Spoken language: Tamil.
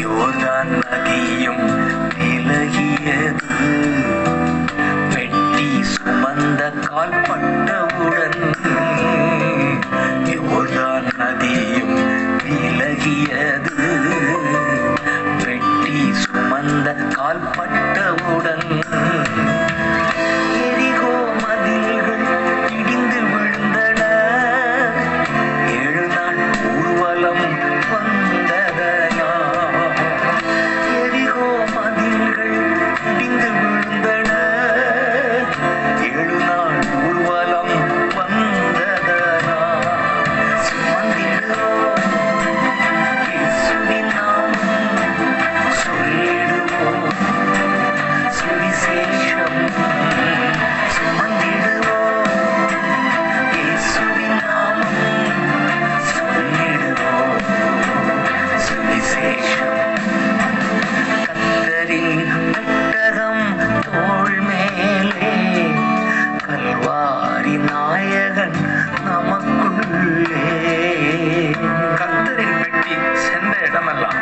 யோர்தான் நதியும் விலகியது, பெட்டி சுமந்த கால்பட்டவுடன். யோர்தான் நதியும் விலகியது, பெட்டி சுமந்த கால்பட்டவுடன். எரிகோ மதில்கள் இடிந்து விழுந்தன, 7 நாள் ஊர்வலம் வந்ததனா. எரிகோ மதில்கள் இடிந்து விழுந்தன, 7 நாள் ஊர்வலம் வந்ததனா. சுமந்திடுவோம் இயேசுவின் நாமம், சொல்லிடுவோம் சுவிசேஷம். சுமந்திடுவோம் இயேசுவின் நாமம், சொல்லிடுவோம் சுவிசேஷம். கர்த்தரின் பெட்டகம் தோள் மேலே, கல்வாரி நாயகன் நமக்குள்ளே. கர்த்தரின் பெட்டி சென்ற இடமெல்லாம்